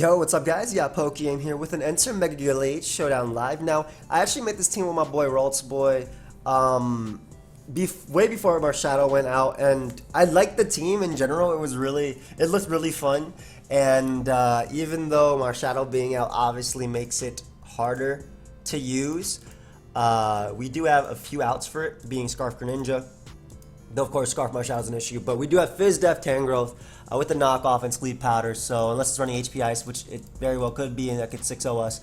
Yo, what's up guys? Yeah, PokeaimMD here with an Enter Mega Gallade Showdown Live. Now, I actually made this team with my boy Rolts Boy way before Marshadow went out, and I liked the team in general. It looked really fun, and even though Marshadow being out obviously makes it harder to use, we do have a few outs for it, being Scarf Greninja. Though, of course, Scarf Marshadow is an issue, but we do have Fizz Def Tangrowth with the knockoff and Sleep Powder, so unless it's running HP Ice, which it very well could be, and that could 6-0 us,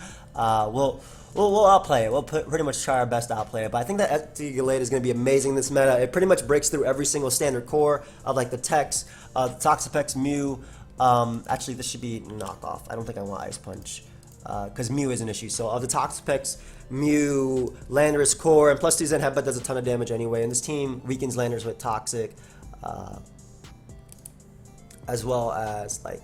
we'll outplay it. We'll pretty much try our best to outplay it, but I think that Mega Gallade is going to be amazing this meta. It pretty much breaks through every single standard core of like the Tex, the Toxapex, Mew. Actually, this should be knockoff. I don't think I want Ice Punch, because Mew is an issue. So of the Toxapex, Mew, Landorus core, and plus 2 Zen Headbutt does a ton of damage anyway, and this team weakens Landorus with Toxic, as well as like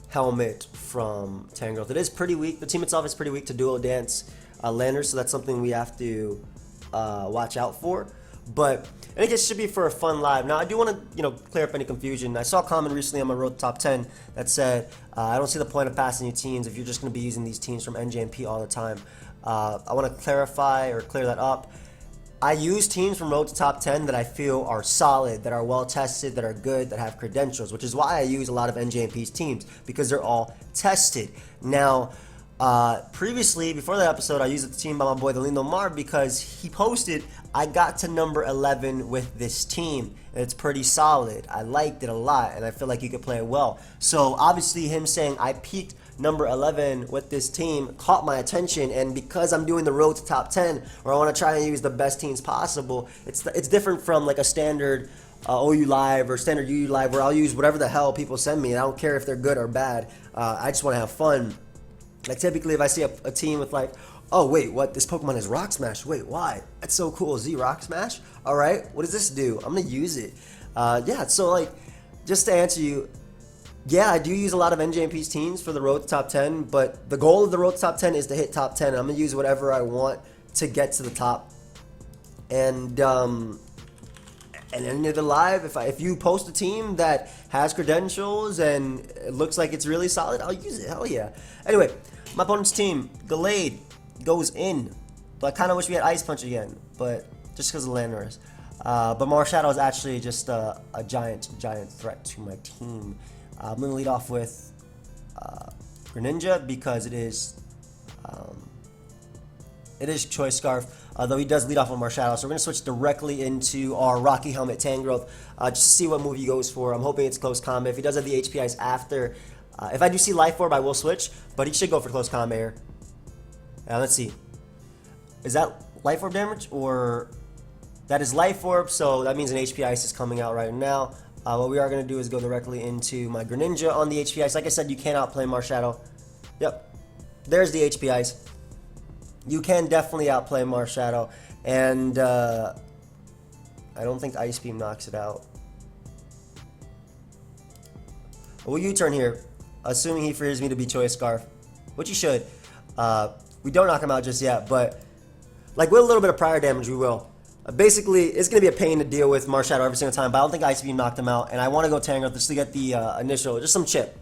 Helmet from Tangrowth. It is pretty weak. The team itself is pretty weak to Dual Dance Landorus, so that's something we have to watch out for. But I think it should be for a fun live. Now, I do want to, clear up any confusion. I saw a comment recently on my road to top 10 that said, I don't see the point of passing you teams if you're just going to be using these teams from NJMP all the time. I want to clarify or clear that up. I use teams from road to top 10 that I feel are solid, that are well tested, that are good, that have credentials, which is why I use a lot of NJMP's teams, because they're all tested. Now, previously, before that episode, I used the team by my boy the Lindo Mar because he posted, I got to number 11 with this team, and it's pretty solid. I liked it a lot, and I feel like you could play it well. So obviously him saying I peaked number 11 with this team caught my attention, and because I'm doing the road to top 10, where I want to try and use the best teams possible, it's different from like a standard OU Live or standard UU Live where I'll use whatever the hell people send me, and I don't care if they're good or bad. I just want to have fun. Like typically if I see a team with like, oh wait, what, this Pokemon is Rock Smash, wait, why? That's so cool, Z Rock Smash? Alright, what does this do? I'm gonna use it. Yeah, so like, just to answer you, yeah, I do use a lot of NJMP's teams for the road to top 10, but the goal of the road to top 10 is to hit top 10. I'm gonna use whatever I want to get to the top. And end of the live, if you post a team that has credentials and it looks like it's really solid, I'll use it. Hell yeah. Anyway, my opponent's team, Gallade, goes in. But I kind of wish we had Ice Punch again, but just because of Landorus. But Marshadow is actually just a giant threat to my team. I'm going to lead off with Greninja because it is Choice Scarf, though he does lead off with Marshadow. So we're going to switch directly into our Rocky Helmet Tangrowth just to see what move he goes for. I'm hoping it's Close Combat. If he does have the HP Ice after, if I do see Life Orb, I will switch, but he should go for Close Combat here. Let's see. Is that Life Orb damage, or that is Life Orb, so that means an HP Ice is coming out right now. What we are going to do is go directly into my Greninja on the HP Ice. Like I said, you can outplay Marshadow. Yep, there's the HP Ice. You can definitely outplay Marshadow, and I don't think Ice Beam knocks it out. We'll U-turn here, assuming he fears me to be Choice Scarf, which he should. We don't knock him out just yet, but like with a little bit of prior damage, we will. Basically, it's going to be a pain to deal with Marshadow every single time, but I don't think Ice Beam knocked him out, and I want to go Tangrowth just to get the initial, just some chip.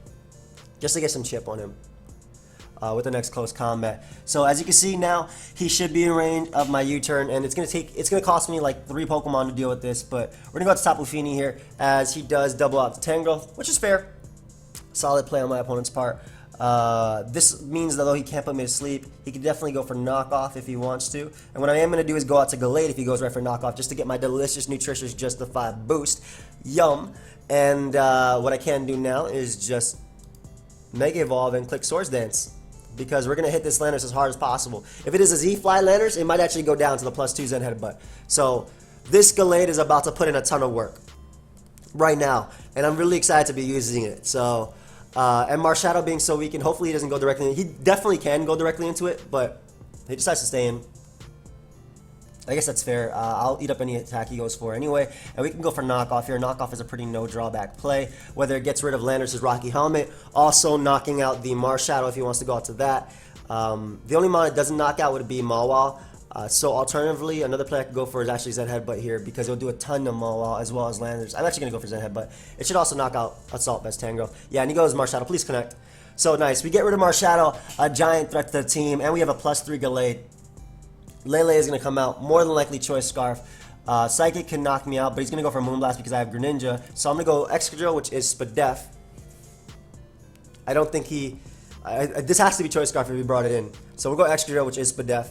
Just to get some chip on him with the next Close Combat. So as you can see now, he should be in range of my U-turn, and it's going to cost me like 3 Pokemon to deal with this, but we're going to go to Tapu Fini here, as he does double out the Tangrowth, which is fair. Solid play on my opponent's part. This means that though he can't put me to sleep, he can definitely go for knockoff if he wants to. And what I am going to do is go out to Gallade if he goes right for knockoff, just to get my delicious, nutritious, justified boost. Yum. And what I can do now is just Mega Evolve and click Swords Dance, because we're going to hit this Landorus as hard as possible. If it is a Z-Fly Landorus, it might actually go down to the +2 Zen Headbutt. So this Gallade is about to put in a ton of work right now, and I'm really excited to be using it. So and Marshadow being so weak, and hopefully he doesn't go directly in. He definitely can go directly into it, but he decides to stay in. I guess that's fair. I'll eat up any attack he goes for anyway, and we can go for knockoff here. Knockoff is a pretty no drawback play, whether it gets rid of Landorus' Rocky Helmet, also knocking out the Marshadow if he wants to go out to that. The only mon it doesn't knock out would be Mawile. So alternatively, another play I could go for is actually Zen Headbutt here, because it'll do a ton of Mawile as well as Landorus. I'm actually going to go for Zen Headbutt. It should also knock out Assault Vest Tangrowth. Yeah, and he goes Marshadow. Please connect. So nice. We get rid of Marshadow, a giant threat to the team, and we have a +3 Gallade. Lele is going to come out, more than likely Choice Scarf. Psychic can knock me out, but he's going to go for Moonblast because I have Greninja. So I'm going to go Excadrill, which is Spadef. I don't think he... this has to be Choice Scarf if he brought it in. So we'll go Excadrill, which is Spadef.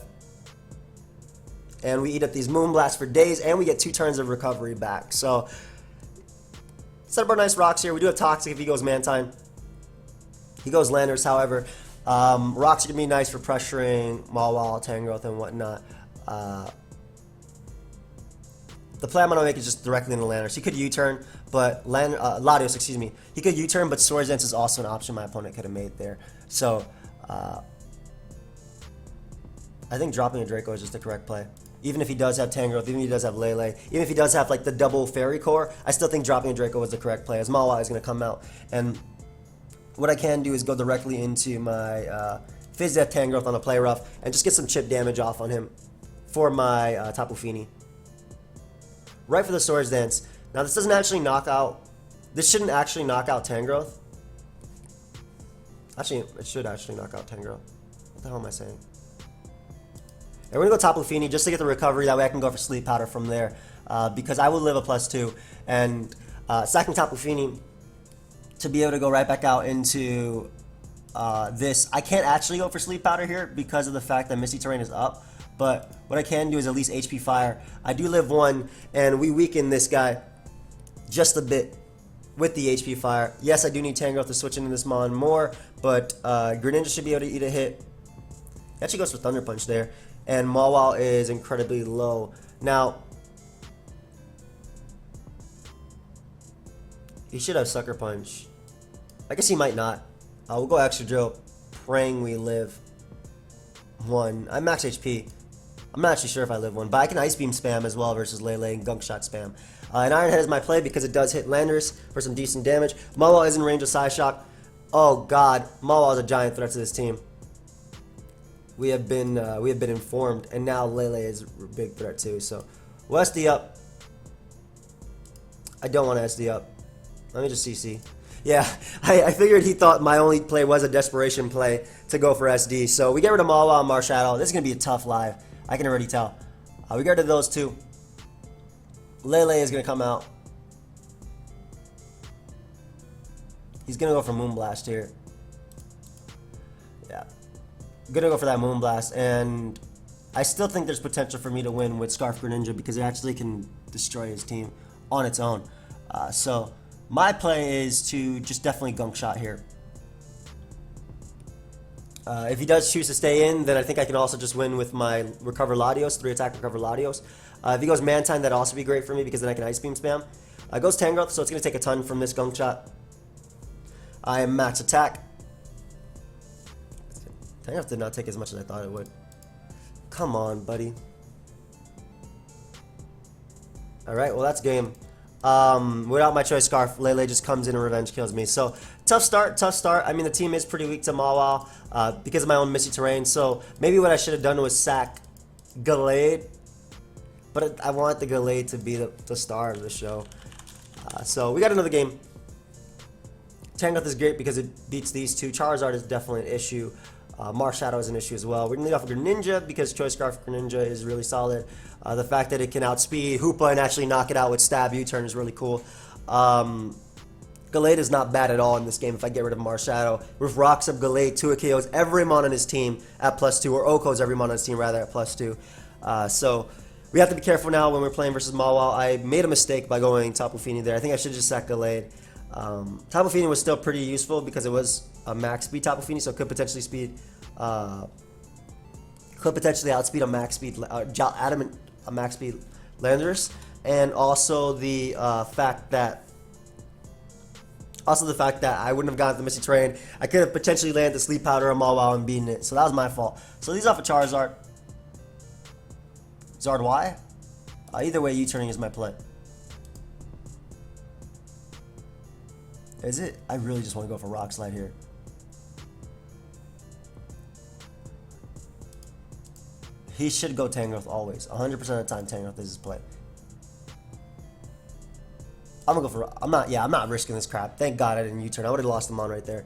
And we eat up these Moonblasts for days, and we get 2 turns of recovery back. So, set up our nice rocks here. We do have Toxic if he goes Mantine. He goes Landers, however. Rocks are going to be nice for pressuring Mawile, Tangrowth, and whatnot. The play I'm going to make is just directly into Landers. He could U-turn, but Latios, excuse me. He could U-turn, but Swords Dance is also an option my opponent could have made there. So, I think dropping a Draco is just the correct play. Even if he does have Tangrowth, even if he does have Lele, even if he does have like the double Fairy Core, I still think dropping a Draco was the correct play, as Mawile is going to come out. And what I can do is go directly into my Fizz Death Tangrowth on a play rough and just get some chip damage off on him for my Tapu Fini. Right for the Swords Dance. Now this doesn't actually knock out, this shouldn't actually knock out Tangrowth. Actually, it should actually knock out Tangrowth. What the hell am I saying? And we're going to go Tapu Fini just to get the recovery. That way I can go for Sleep Powder from there. Because I will live a +2. And sacking Tapu Fini to be able to go right back out into this. I can't actually go for Sleep Powder here because of the fact that Misty Terrain is up. But what I can do is at least HP Fire. I do live 1, and we weaken this guy just a bit with the HP Fire. Yes, I do need Tangrowth to switch into this Mon more, but Greninja should be able to eat a hit. He actually goes for Thunder Punch there. And Mawile is incredibly low. Now, he should have Sucker Punch. I guess he might not. We'll go Excadrill, praying we live 1. I'm max HP. I'm not actually sure if I live 1, but I can Ice Beam spam as well versus Lele and Gunk Shot spam. And Iron Head is my play because it does hit Landers for some decent damage. Mawile is in range of Psyshock. Oh god, Mawile is a giant threat to this team. We have been informed, and now Lele is a big threat too. So we'll SD up. I don't want to SD up. Let me just CC. Yeah, I figured he thought my only play was a desperation play to go for SD. So we get rid of Mawile and Marshadow. This is gonna be a tough live. I can already tell. We get rid of those 2. Lele is gonna come out. He's gonna go for Moonblast here. Yeah. Gonna go for that Moonblast, and I still think there's potential for me to win with Scarf Greninja because it actually can destroy his team on its own. So my play is to just definitely Gunk Shot here. If he does choose to stay in, then I think I can also just win with my Recover Latios, 3-attack Recover Latios. If he goes Mantine, that'd also be great for me because then I can Ice Beam spam. Goes Tangrowth, so it's gonna take a ton from this Gunk Shot. I am max attack. Tangrowth did not take as much as I thought it would. Come on, buddy. Alright, well that's game. Without my Choice Scarf, Lele just comes in and revenge kills me. So, tough start, tough start. I mean, the team is pretty weak to Mawile because of my own Misty Terrain. So, maybe what I should have done was sack Gallade. But I want the Gallade to be the star of the show. So, we got another game. Tangrowth is great because it beats these 2. Charizard is definitely an issue. Marshadow is an issue as well. We're going to lead off with Greninja because Choice Scarf Greninja is really solid. The fact that it can outspeed Hoopa and actually knock it out with Stab U-turn is really cool. Gallade is not bad at all in this game if I get rid of Marshadow. With Rocks Up Gallade, 2 KOs every mon on his team at +2, or Oko's every mon on his team rather at +2. So we have to be careful now when we're playing versus Mawile. I made a mistake by going Tapu Fini there. I think I should just sack Gallade. Tapu Fini was still pretty useful because it was a max speed Tapu Fini, so it could potentially outspeed a max speed Adamant a max speed Landorus, and also the fact that I wouldn't have gotten the Misty Terrain. I could have potentially landed the Sleep Powder on Mawile and beaten it, so that was my fault. So these off a Charizard. Zard Y? Either way, U-turning is my play. Is it? I really just want to go for Rock Slide here. He should go Tangrowth always. 100% of the time, Tangrowth is his play. I'm gonna go for. I'm not risking this crap. Thank God I didn't U-turn. I would have lost him on right there.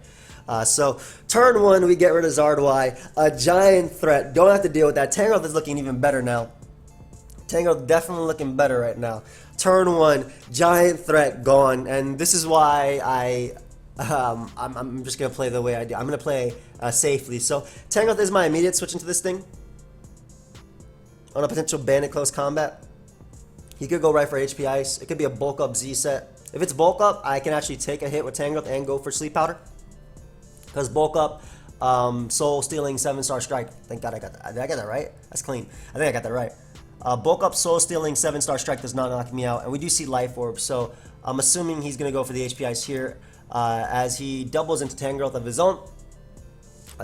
So turn 1, we get rid of Zardwai, a giant threat. Don't have to deal with that. Tangrowth is looking even better now. Tangrowth definitely looking better right now. Turn 1, giant threat gone, and this is why I'm just gonna play the way I do. I'm gonna play safely. So Tangrowth is my immediate switch into this thing. On a potential bandit close combat, he could go right for HP Ice. It could be a bulk up Z set. If it's bulk up, I can actually take a hit with Tangrowth and go for Sleep Powder. Because bulk up, soul stealing 7-star strike. Thank God I got that. Did I get that right? That's clean. I think I got that right. Bulk up, soul stealing 7-star strike does not knock me out, and we do see Life Orb. So I'm assuming he's gonna go for the HP Ice here, as he doubles into Tangrowth of his own.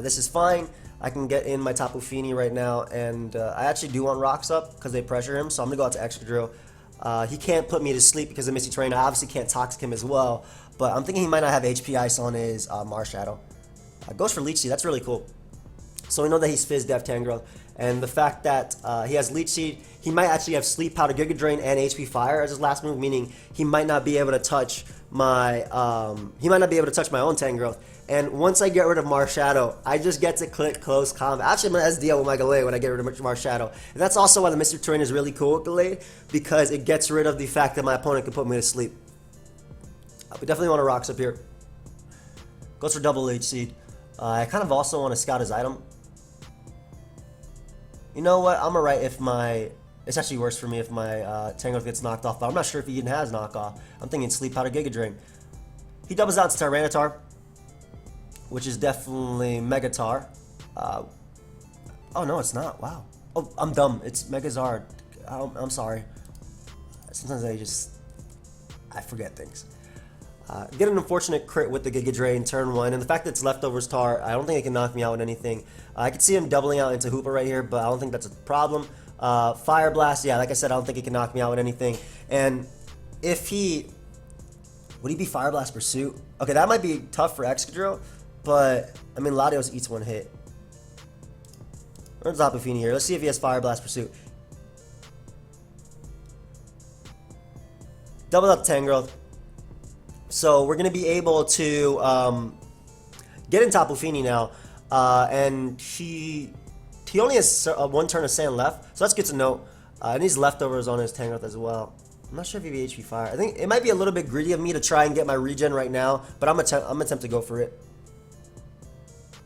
This is fine. I can get in my Tapu Fini right now, and I actually do want Rocks up because they pressure him, so I'm going to go out to Excadrill. He can't put me to sleep because of Misty Terrain. I obviously can't Toxic him as well, but I'm thinking he might not have HP Ice on his Marshadow. Goes for Leech Seed. That's really cool. So we know that he's Fizz Def Tangrowth, and the fact that he has Leech Seed, he might actually have Sleep Powder, Giga Drain, and HP Fire as his last move, meaning he might not be able to touch my own Tangrowth. And once I get rid of Marshadow, I just get to click close combat. Actually, I'm going to SDL with my Gallade when I get rid of Marshadow. And that's also why the Mystery Terrain is really cool with Gallade, because it gets rid of the fact that my opponent can put me to sleep. We definitely want to Rocks up here. Goes for double Leech Seed. I kind of also want to scout his item. You know what? I'm alright if my... It's actually worse for me if my Tangrowth gets knocked off, but I'm not sure if he even has knockoff. I'm thinking Sleep Powder, Giga Drain. He doubles out to Tyranitar, which is definitely Megatar. Oh no, it's not. Wow. Oh, I'm dumb. It's Megazard. I'm sorry. Sometimes I forget things. Get an unfortunate crit with the Giga Drain turn 1, and the fact that it's Leftovers Tar, I don't think it can knock me out with anything. I could see him doubling out into Hoopa right here, but I don't think that's a problem. Fire Blast, yeah, like I said, I don't think it can knock me out with anything. And if he... Would he be Fire Blast Pursuit? Okay, that might be tough for Excadrill. But, I mean, Latios eats one hit. We're on Tapu Fini here. Let's see if he has Fire Blast Pursuit. Double up Tangrowth. So, we're going to be able to get in Tapu Fini now. And he only has one turn of Sand left. So, that's good to know. And he's Leftovers on his Tangrowth as well. I'm not sure if he be HP Fire. I think it might be a little bit greedy of me to try and get my regen right now. But I'm attempt to go for it.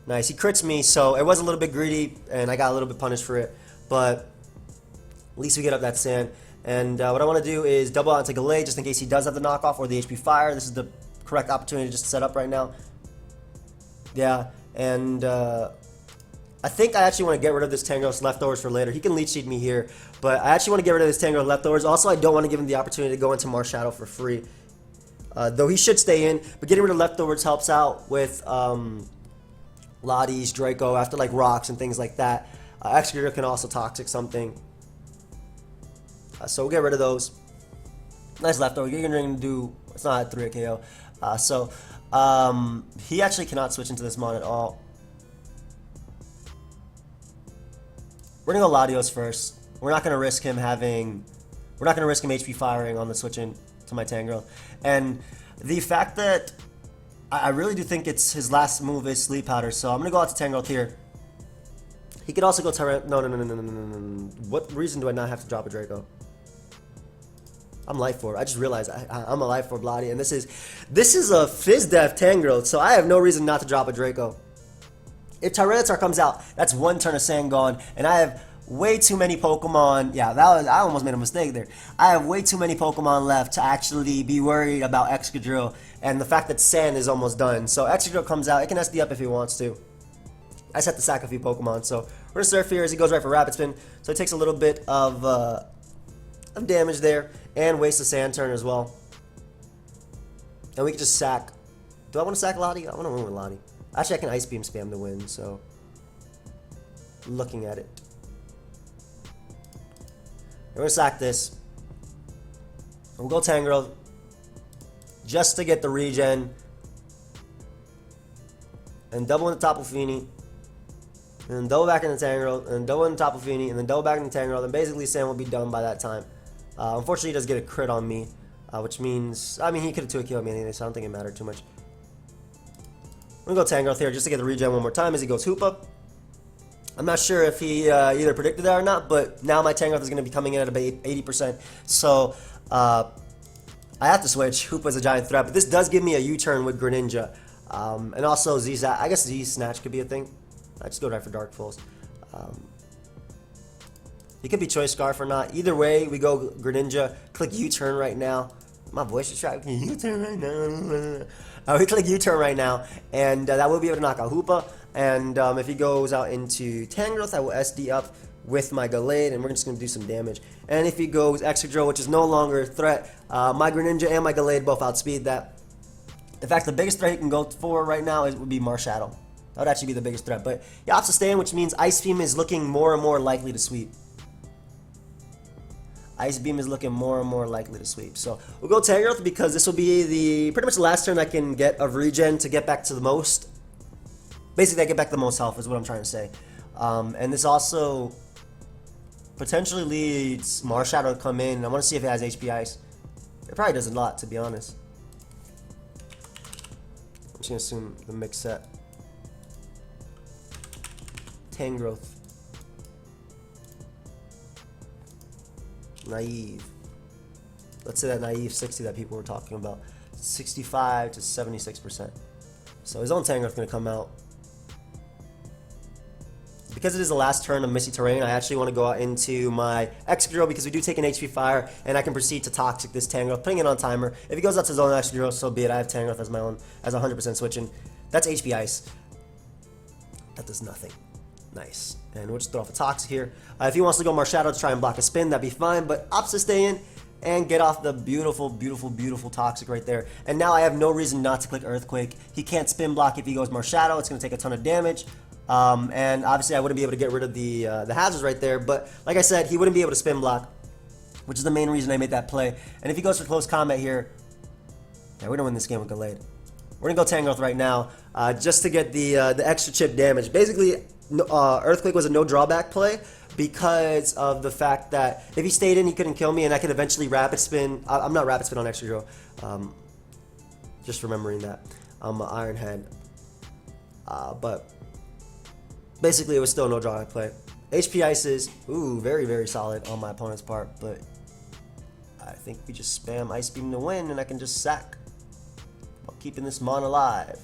Nice, he crits me, so it was a little bit greedy, and I got a little bit punished for it, but at least we get up that sand. And what I want to do is double out into Gallade, just in case he does have the knockoff or the HP Fire. This is the correct opportunity just to set up right now. Yeah, and I think I actually want to get rid of this Tangrowth's Leftovers for later. He can Leech Seed me here, but I actually want to get rid of this Tangrowth Leftovers. Also, I don't want to give him the opportunity to go into Marshadow for free. Though he should stay in, but getting rid of Leftovers helps out with... Lotties, Draco, after like rocks and things like that. Excadrill can also Toxic something. So we'll get rid of those. Nice Leftover. You're going to do... It's not a 3 KO. He actually cannot switch into this mon at all. We're going to go Latios first. We're not going to risk him having... We're not going to risk him HP firing on the switch in to my Tangrowth. And the fact that... I really do think it's his last move is Sleep Powder, so I'm gonna go out to Tangrowth here. He could also go No. What reason do I not have to drop a Draco? I'm Life Orb. I just realized I'm a Life Orb Lottie, and this is a Fizz Def Tangrowth, so I have no reason not to drop a Draco. If Tyranitar comes out, that's one turn of sand gone, and I have way too many Pokemon. Yeah, I almost made a mistake there. I have way too many Pokemon left to actually be worried about Excadrill, and the fact that Sand is almost done. So Excadrill comes out. It can SD up if he wants to. I just have to sack a few Pokemon. So we're going to Surf here as he goes right for Rapid Spin. So it takes a little bit of damage there, and waste a Sand turn as well. And we can just sack. Do I want to sack Lottie? I want to win with Lottie. Actually, I can Ice Beam spam to win, so... Looking at it. We're going to sack this. We'll go Tangrowth. Just to get the regen. And double in the Tapu Fini. And then double back in the Tangrowth. And then double in the Tapu Fini. And then double back in the Tangrowth. And basically Sam will be done by that time. Unfortunately, he does get a crit on me. Which means... I mean, he could have 2-KO'd me anyway, so I don't think it mattered too much. I'm going to go Tangrowth here just to get the regen one more time as he goes Hoopa. I'm not sure if he either predicted that or not, but now my Tangrowth is going to be coming in at about 80%. So I have to switch. Hoopa is a giant threat, but this does give me a U-turn with Greninja. And also I guess Z-Snatch could be a thing. I just go right for Dark Pulse. It could be Choice Scarf or not. Either way, we go Greninja. Click U-turn right now. My voice is trying. U-turn right now. We click U-turn right now, and that will be able to knock out Hoopa. And if he goes out into Tangrowth, I will SD up with my Gallade, and we're just going to do some damage. And if he goes Excadrill, which is no longer a threat, my Greninja and my Gallade both outspeed that. In fact, the biggest threat he can go for right now would be Marshadow. That would actually be the biggest threat. But he opts to stay in, which means Ice Beam is looking more and more likely to sweep. Ice Beam is looking more and more likely to sweep. So we'll go Tangrowth because this will be the pretty much the last turn I can get of regen to get back to the most. Basically, I get back the most health is what I'm trying to say. And this also potentially leads Marshadow to come in. I want to see if it has HP Ice. It probably does a lot, to be honest. I'm just going to assume the mix set. Tangrowth. Naive. Let's say that naive 60 that people were talking about. 65 to 76%. So his own Tangrowth is going to come out. Because it is the last turn of Misty Terrain, I actually want to go out into my Excadrill because we do take an HP Fire, and I can proceed to Toxic this Tangrowth, putting it on timer. If he goes out to his own Excadrill, so be it. I have Tangrowth as my own, as 100% switching. That's HP Ice. That does nothing. Nice. And we'll just throw off a Toxic here. If he wants to go Marshadow to try and block a spin, that'd be fine, but opts to stay in and get off the beautiful, beautiful, beautiful Toxic right there. And now I have no reason not to click Earthquake. He can't spin block if he goes Marshadow. It's going to take a ton of damage. And obviously I wouldn't be able to get rid of the hazards right there, but like I said, he wouldn't be able to spin block, which is the main reason I made that play. And if he goes for close combat here, yeah, we're gonna win this game with Gallade. We're gonna go Tangrowth right now, just to get the extra chip damage. Basically, Earthquake was a no drawback play because of the fact that if he stayed in, he couldn't kill me, and I could eventually rapid spin. I'm not rapid spin on Excadrill. Just remembering that. I'm an Iron Head, but. Basically, it was still no drawback play. HP Ice is, ooh, very, very solid on my opponent's part, but I think we just spam Ice Beam to win, and I can just sack while keeping this Mon alive.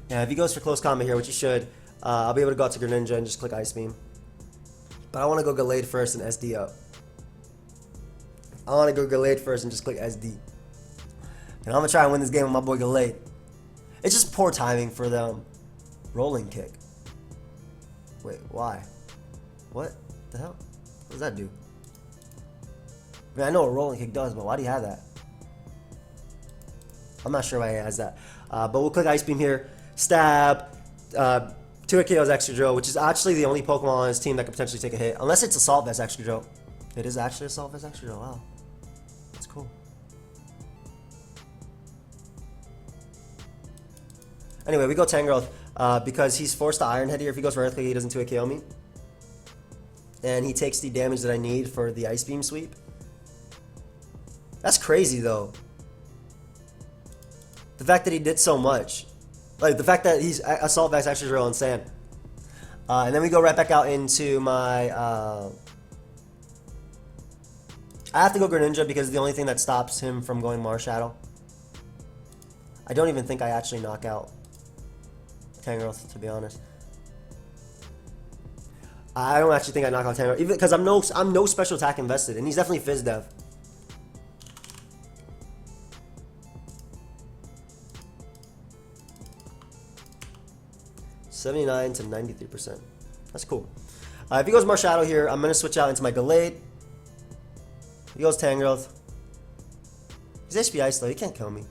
Yeah, if he goes for close combat here, which he should, I'll be able to go out to Greninja and just click Ice Beam. But I want to go Gallade first and SD up. I want to go Gallade first and just click SD. And I'm going to try and win this game with my boy Gallade. It's just poor timing for them. Rolling kick. Wait, why? What the hell? What does that do? I mean, I know what rolling kick does, but why do you have that? I'm not sure why he has that. But we'll click Ice Beam here. Stab. 2 KOs Excadrill, which is actually the only Pokemon on his team that could potentially take a hit. Unless it's Assault Vest Excadrill. It is actually Assault Vest Excadrill. Wow. That's cool. Anyway, we go Tangrowth. Because he's forced to Iron Head here. If he goes for Earthquake, he doesn't 2 KO me. And he takes the damage that I need for the Ice Beam sweep. That's crazy, though. The fact that he did so much. Like, the fact that he's Assault Vest actually real insane. And then we go right back out into my... I have to go Greninja because it's the only thing that stops him from going Marshadow. I don't even think I actually knock out Tangrowth, to be honest. I don't actually think I knock out Tangrowth, even because I'm no special attack invested, and he's definitely Fizz Dev. $79 to 93%. That's cool. If he goes Marshadow here, I'm gonna switch out into my Gallade. If he goes Tangrowth. He's HP Ice though. He can't kill me.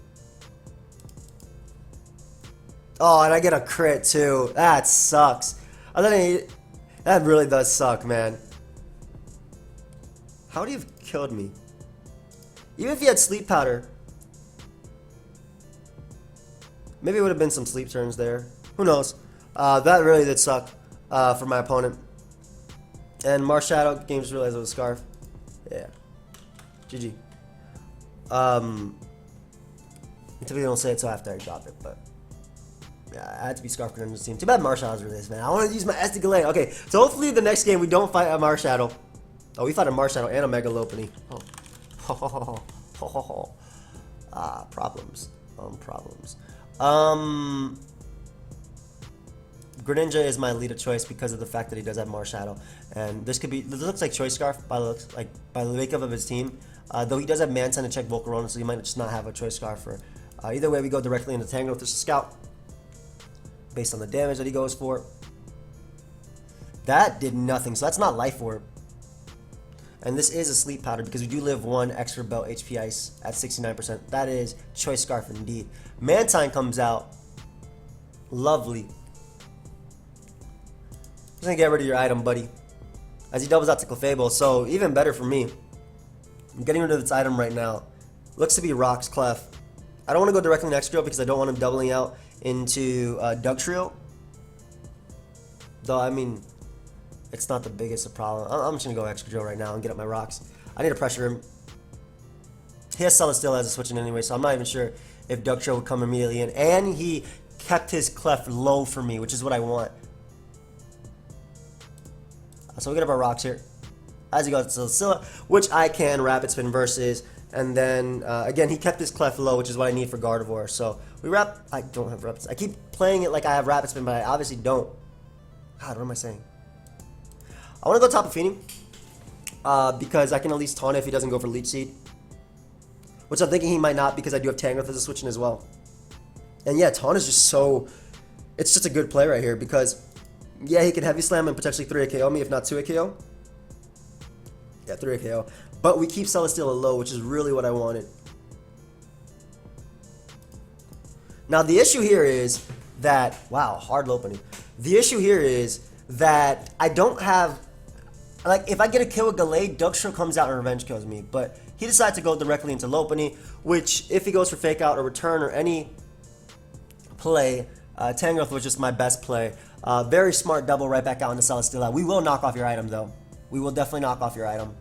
Oh, and I get a crit too. That sucks. That really does suck, man. How would he have killed me? Even if he had Sleep Powder. Maybe it would have been some sleep turns there. Who knows? That really did suck for my opponent. And Marshadow game just realized it was a Scarf. Yeah. GG. Typically don't say it till after I drop it, but I had to be Scarf Greninja's team. Too bad Marshadow's released, man. I want to use my Mega Gallade. Okay, so hopefully the next game we don't fight a Marshadow. Oh, we fight a Marshadow and a Mega Lopunny. Oh. Problems. Problems. Greninja is my lead of choice because of the fact that he does have Marshadow, and this looks like Choice Scarf by the makeup of his team. Though he does have Mantine to check Volcarona, so he might just not have a Choice Scarf. Either way, we go directly into Tangrowth with the Scout, based on the damage that he goes for. That did nothing, so that's not Life Orb. And this is a Sleep Powder because we do live 1 extra belt HP Ice at 69%. That is Choice Scarf indeed. Mantine comes out. Lovely. Just gonna get rid of your item, buddy. As he doubles out to Clefable, so even better for me. I'm getting rid of this item right now. Looks to be Rock's Clef. I don't want to go directly into Excadrill because I don't want him doubling out into Dugtrio. Though, I mean, it's not the biggest of problem. I'm just going to go Excadrill right now and get up my rocks. I need to pressure him. He has Celesteela as a switch in anyway, so I'm not even sure if Dugtrio would come immediately in. And he kept his Clef low for me, which is what I want. So we get up our rocks here. As he goes to Celesteela, which I can Rapid Spin versus. And then, again, he kept his Clef low, which is what I need for Gardevoir. So, I don't have Rapid Spin. I keep playing it like I have Rapid Spin, but I obviously don't. God, what am I saying? I want to go Tapu Fini. Because I can at least taunt it if he doesn't go for Leech Seed. Which I'm thinking he might not, because I do have Tangrowth as a switch in as well. And yeah, taunt is just so... It's just a good play right here, because... Yeah, he can Heavy Slam and potentially 3 KO me, if not 2 KO. Yeah, 3 KO. But we keep Celesteela low, which is really what I wanted. Now, the issue here is that... Wow, hard Lopunny. The issue here is that I don't have... Like, if I get a kill with Gallade, Dugtrio comes out and revenge kills me. But he decided to go directly into Lopunny, which, if he goes for Fake Out or Return or any play, Tangrowth was just my best play. Very smart double right back out into Celesteela. We will knock off your item, though. We will definitely knock off your item.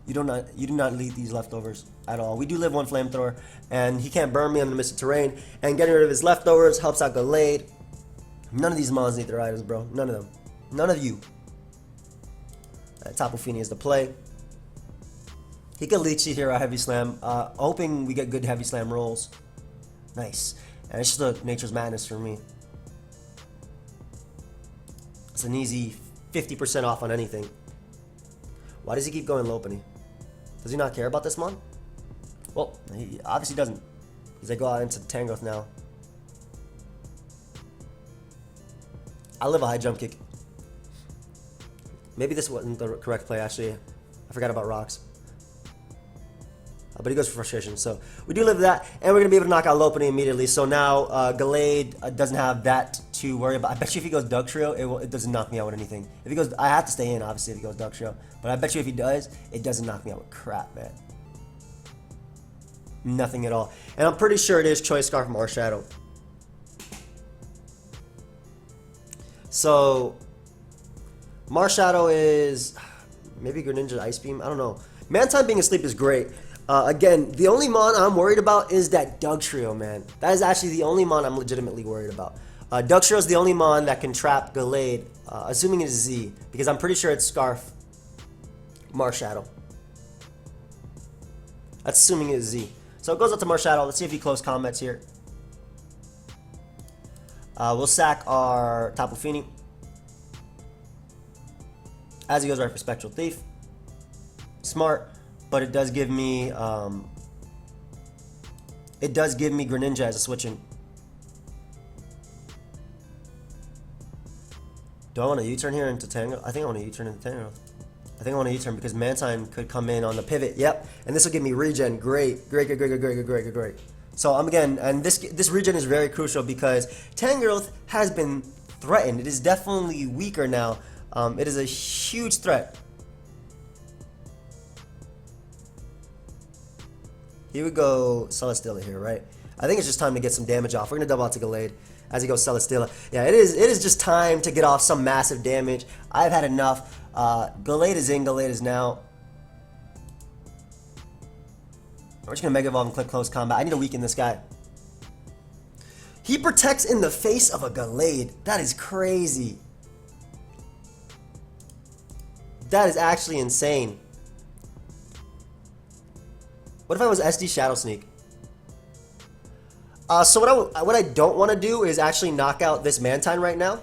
You do not lead these leftovers at all. We do live 1 Flamethrower, and he can't burn me. I'm gonna miss the terrain. And getting rid of his leftovers helps out Gallade. None of these mons need their items, bro. None of them. None of you. Tapu Fini is the play. He could Leech Seed here or Heavy Slam. Hoping we get good Heavy Slam rolls. Nice. And it's just a Nature's Madness for me. It's an easy 50% off on anything. Why does he keep going Lopunny? Does he not care about this mon? Well, he obviously doesn't. Because they go out into Tangrowth now. I live a high jump kick. Maybe this wasn't the correct play, actually. I forgot about rocks. But he goes for Frustration. So we do live that. And we're going to be able to knock out Lopunny immediately. So now Gallade doesn't have that to worry about. I bet you if he goes Dugtrio, it doesn't knock me out with anything. If he goes, I have to stay in, obviously, if he goes Dugtrio. But I bet you if he does, it doesn't knock me out with crap, man. Nothing at all. And I'm pretty sure it is Choice Scarf Marshadow. So, Marshadow is maybe Greninja Ice Beam. I don't know. Mantine being asleep is great. Again, the only mon I'm worried about is that Dugtrio, man. That is actually the only mon I'm legitimately worried about. Dugtrio is the only mon that can trap Gallade, assuming it's Z, because I'm pretty sure it's Scarf Marshadow. That's assuming it's Z. So it goes up to Marshadow. Let's see if he close combats here. We'll sack our Tapu Fini. As he goes right for Spectral Thief. Smart, but it does give me Greninja as a switch-in. Do I want to U-turn here into Tangrowth? I think I want to U-turn into Tangrowth. I think I want to U-turn because Mantine could come in on the pivot. Yep, and this will give me regen. Great. So again, and this regen is very crucial because Tangrowth has been threatened. It is definitely weaker now. It is a huge threat. Here we go, Celesteela here, right? I think it's just time to get some damage off. We're gonna double out to Gallade as he goes Celesteela. Yeah, it is just time to get off some massive damage. I've had enough. Gallade is in, Gallade is now. We're just gonna Mega Evolve and click close combat. I need to weaken this guy. He protects in the face of a Gallade. That is crazy. That is actually insane. What if I was SD Shadow Sneak? So what I don't want to do is actually knock out this Mantine right now.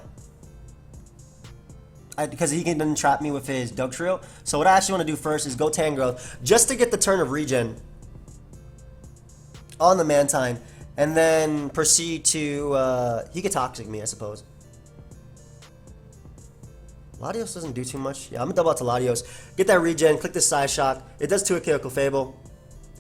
Because he can then trap me with his Doug Trio. So what I actually want to do first is go Tangrowth just to get the turn of regen on the Mantine. And then proceed to, he could Toxic me, I suppose. Latios doesn't do too much. Yeah, I'm gonna double out to Latios. Get that regen, click the Side Shock. It does 2-KO Clefable.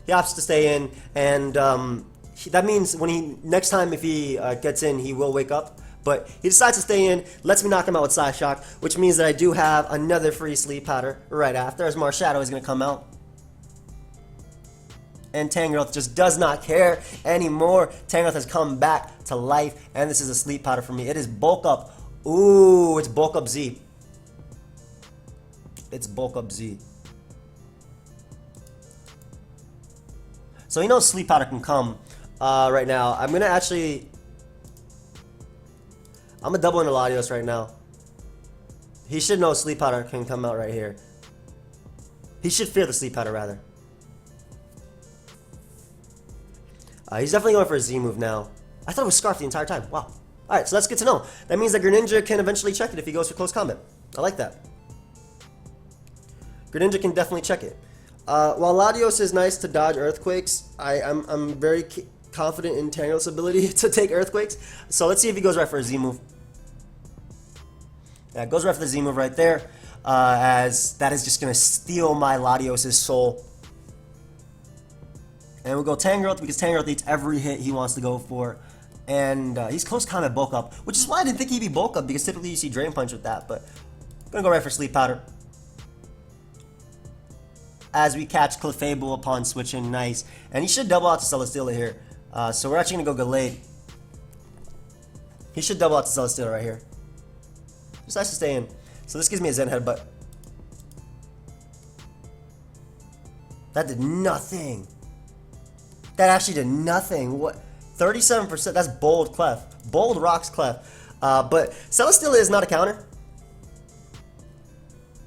He opts to stay in, and that means when he, next time if he gets in, he will wake up. But he decides to stay in, lets me knock him out with Side Shock, which means that I do have another free sleep powder right after, as Marshadow is gonna come out. And Tangrowth just does not care anymore. Tangrowth has come back to life, and this is a sleep powder for me. It is Bulk Up. Ooh, it's Bulk Up Z. It's Bulk Up Z. So he knows sleep powder can come right now. I'm gonna double into Latios right now. He should know sleep powder can come out right here. He should fear the sleep powder rather. He's definitely going for a Z move now. I thought it was Scarf the entire time. Wow. Alright, so that's good to know. That means that Greninja can eventually check it if he goes for close combat. I like that. Greninja can definitely check it. While Latios is nice to dodge Earthquakes, I'm very confident in Tangrowth's ability to take Earthquakes. So let's see if he goes right for a Z move. Yeah, goes right for the Z move right there. As that is just going to steal my Latios' soul. And we'll go Tangrowth because Tangrowth eats every hit he wants to go for. And he's close combat Bulk Up, which is why I didn't think he'd be Bulk Up, because typically you see Drain Punch with that. But I'm going to go right for Sleep Powder. As we catch Clefable upon switching, nice. And he should double out to Celesteela here. So we're actually going to go Gallade. He should double out to Celesteela right here. Just nice to stay in. So this gives me a Zen Headbutt. That did nothing. That actually did nothing. What? 37%. That's bold Clef. Bold rocks Clef. But Celesteela is not a counter.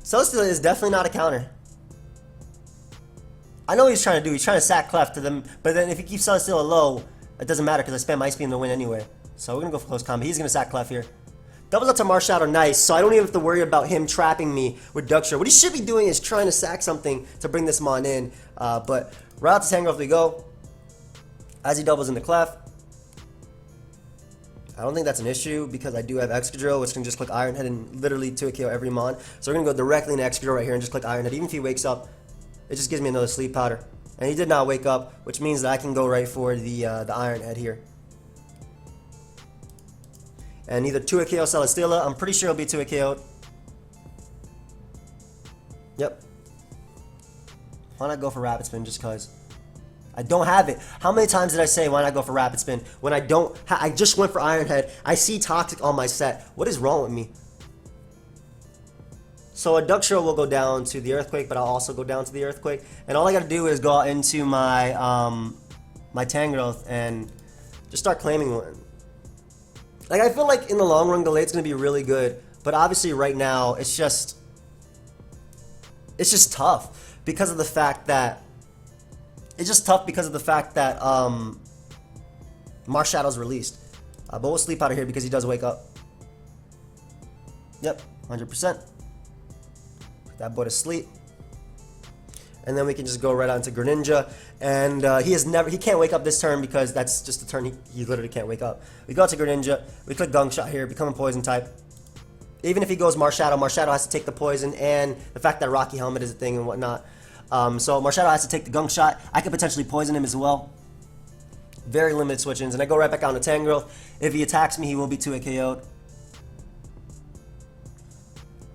Celesteela is definitely not a counter. I know what he's trying to do. He's trying to sack Clef to them. But then if he keeps Celesteela low, it doesn't matter because I spam Ice Beam to win anyway. So we're going to go for close combat. He's going to sack Clef here. Doubles up to Marshadow, nice. So I don't even have to worry about him trapping me with Duck Shirt. What he should be doing is trying to sack something to bring this Mon in. But right out to Tangrowth we go. As he doubles into Clef. I don't think that's an issue because I do have Excadrill, which can just click Iron Head and literally 2-KO every Mon. So we're going to go directly into Excadrill right here and just click Iron Head. Even if he wakes up, it just gives me another Sleep Powder. And he did not wake up, which means that I can go right for the Iron Head here. And either 2-KO Celesteela, I'm pretty sure it'll be 2-KO'd. Yep. Why not go for Rapid Spin just because? I don't have it. How many times did I say why not go for Rapid Spin when I don't? I just went for Iron Head. I see Toxic on my set. What is wrong with me? So a Duck Shield will go down to the Earthquake, but I'll also go down to the Earthquake. And all I got to do is go out into my my Tangrowth and just start claiming one. Like, I feel like in the long run, Gallade's going to be really good. But obviously right now, it's just tough because of the fact that Marshadow's released. But we'll Sleep Powder here because he does wake up. Yep, 100%. Put that boy to sleep. And then we can just go right on to Greninja. And he can't wake up this turn because that's just the turn he literally can't wake up. We go to Greninja. We click Gunk Shot here, become a poison type. Even if he goes Marshadow, Marshadow has to take the poison and the fact that Rocky Helmet is a thing and whatnot. So Marshadow has to take the Gunk Shot. I could potentially poison him as well. Very limited switch-ins. And I go right back on to Tangrowth. If he attacks me, he will be 2-KO'd.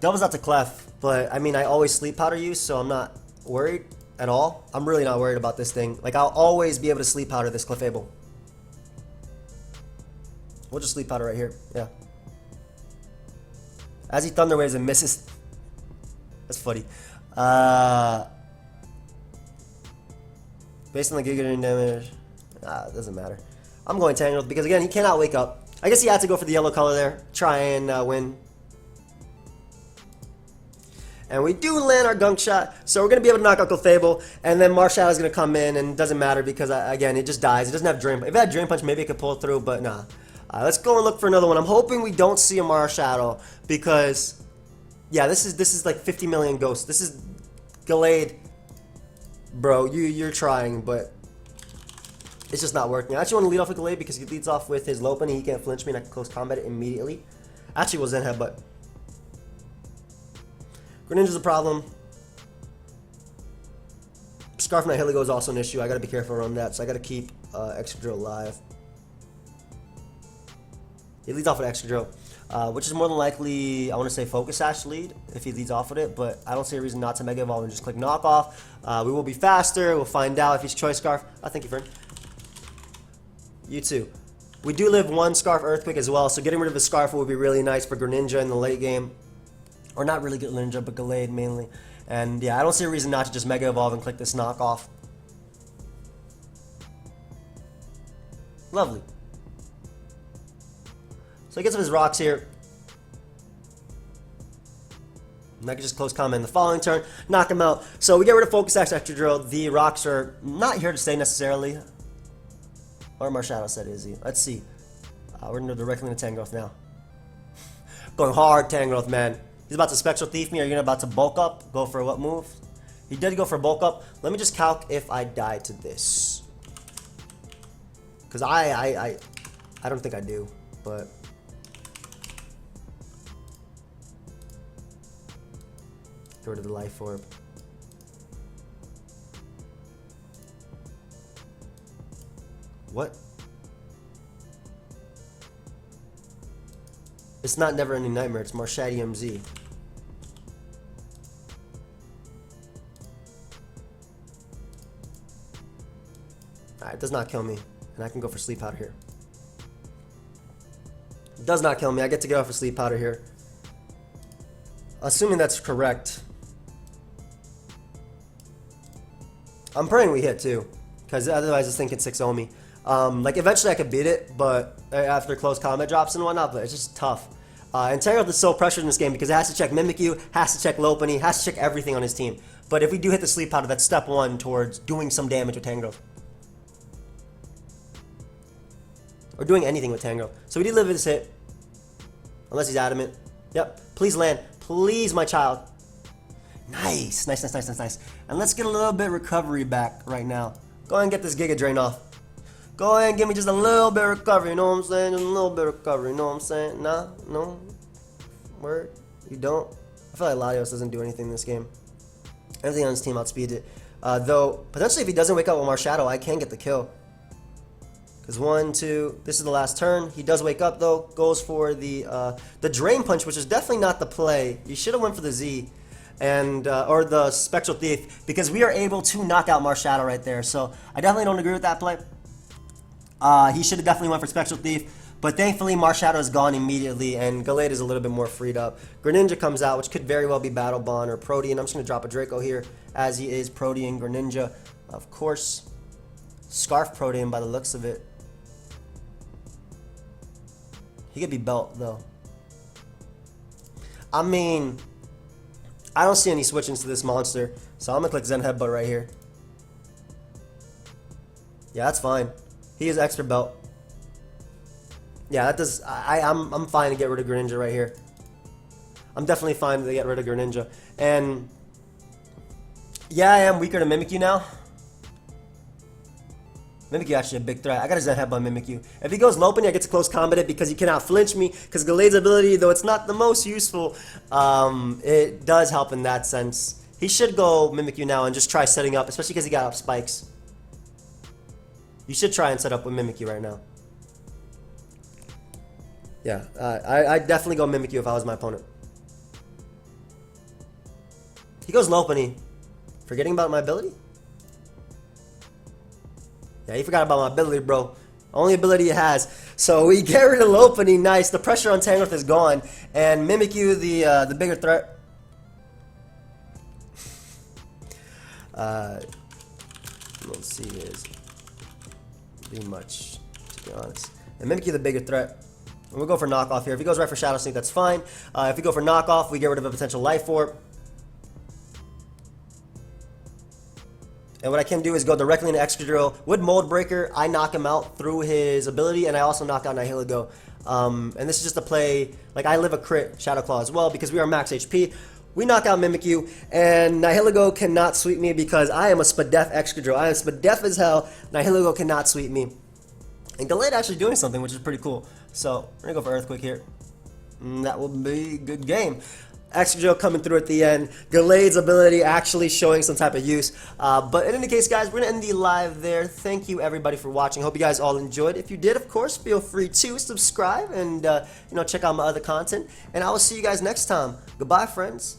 Doubles out to Clef. But, I mean, I always Sleep Powder you, so I'm not worried at all. I'm really not worried about this thing. Like, I'll always be able to Sleep Powder this Clefable. We'll just Sleep Powder right here. Yeah. As he Thunder Waves and misses. That's funny. Based on the Giga damage, it doesn't matter. I'm going Tangrowth because, again, he cannot wake up. I guess he had to go for the yellow color there. Try and win. And we do land our gunk shot. So we're going to be able to knock out Clefable. And then Marshadow is going to come in. And it doesn't matter because, again, it just dies. It doesn't have Drain Punch. If it had Drain Punch, maybe it could pull through. But nah. Let's go and look for another one. I'm hoping we don't see a Marshadow. Because, yeah, this is like 50 million ghosts. This is Gallade. Bro, you're trying, but it's just not working. I actually want to lead off with Gallade because he leads off with his Lopunny. He can't flinch me and I can close combat it immediately. Actually, was Zen Headbutt. Greninja's a problem. Scarf Knight Heligo is also an issue. I gotta be careful around that, so I gotta keep Excadrill alive. He leads off with Excadrill, which is more than likely, I want to say Focus Sash lead if he leads off with it, but I don't see a reason not to Mega Evolve and just click Knockoff. We will be faster. We'll find out if he's Choice Scarf. Thank you, friend. You too. We do live one Scarf Earthquake as well, so getting rid of his Scarf will be really nice for Greninja in the late game. Or not really Greninja, but Gallade mainly. And yeah, I don't see a reason not to just Mega Evolve and click this Knockoff. Lovely. So he gets up his rocks here. And I can just close comment in the following turn, knock him out. So we get rid of Focus Sash, Excadrill. The rocks are not here to stay necessarily. Or Marshadow said, is he? Let's see. We're going to go directly into Tangrowth now. Going hard, Tangrowth, man. He's about to Spectral Thief me. Are you about to bulk up? Go for what move? He did go for bulk up. Let me just calc if I die to this. Because I don't think I do, but... Get rid of the Life Orb. What? It's not Never Ending Nightmare, it's PokeaimMD. Alright, it does not kill me. And I can go for Sleep Powder here. It does not kill me, I get to get off for Sleep Powder here. Assuming that's correct. I'm praying we hit too. Because otherwise this thing can 6-0 me. Like eventually I could beat it, but after close combat drops and whatnot, but it's just tough. And Tangrowth is so pressured in this game because it has to check Mimikyu, has to check Lopunny, has to check everything on his team. But if we do hit the Sleep Powder, that's step one towards doing some damage with Tangrowth. Or doing anything with Tangrowth. So we did live this hit. Unless he's adamant. Yep. Please land. Please, my child. Nice. Nice, nice, nice, nice, nice. And let's get a little bit of recovery back right now. Go ahead and get this Giga Drain off. Go ahead and give me just a little bit of recovery, you know what I'm saying? Just a little bit of recovery, you know what I'm saying? Nah, no. Word? You don't? I feel like Latios doesn't do anything in this game. Everything on his team outspeeds it. Though, potentially if he doesn't wake up with Marshadow, I can get the kill. Because 1, 2, this is the last turn. He does wake up though, goes for the Drain Punch, which is definitely not the play. You should have went for the Z. And or the Spectral Thief, because we are able to knock out Marshadow right there. So I definitely don't agree with that play. He should have definitely went for Spectral Thief, but thankfully Marshadow is gone immediately, and Gallade is a little bit more freed up. Greninja comes out, which could very well be Battle Bond or Protean. I'm just going to drop a Draco here, as he is Protean Greninja, of course. Scarf Protean by the looks of it. He could be Belt, though. I mean, I don't see any switchings to this monster, so I'm going to click Zen Headbutt right here. Yeah, that's fine. He is extra belt. Yeah, that does. I'm fine to get rid of Greninja right here. I'm definitely fine to get rid of Greninja. And yeah, I am weaker to Mimikyu now. Mimikyu actually a big threat. I got a Zen Headbutt Mimikyu. If he goes Lopunny, I get to close combat it because he cannot flinch me. Because Gallade's ability, though it's not the most useful, it does help in that sense. He should go Mimikyu now and just try setting up, especially because he got up spikes. You should try and set up with Mimikyu right now. Yeah, I'd definitely go Mimikyu if I was my opponent. He goes Lopunny. Forgetting about my ability? Yeah, he forgot about my ability, bro. Only ability he has. So we get rid of Lopunny. Nice. The pressure on Tangrowth is gone. And Mimikyu, the bigger threat. Let's see, is pretty much to be honest. And Mimikyu the bigger threat. And we'll go for knockoff here. If he goes right for Shadow Sneak, that's fine. If we go for knockoff, we get rid of a potential Life Orb. And what I can do is go directly into Excadrill. With Mold Breaker, I knock him out through his ability, and I also knock out Nihilego. And this is just a play, like I live a crit Shadow Claw as well, because we are max HP. We knock out Mimikyu, and Nihilego cannot sweep me because I am a Spadef Excadrill. I am Spadef as hell. Nihilego cannot sweep me. And Gallade actually doing something, which is pretty cool. So, we're going to go for Earthquake here. And that will be a good game. Excadrill coming through at the end. Gallade's ability actually showing some type of use. But in any case, guys, we're going to end the live there. Thank you, everybody, for watching. Hope you guys all enjoyed. If you did, of course, feel free to subscribe and check out my other content. And I will see you guys next time. Goodbye, friends.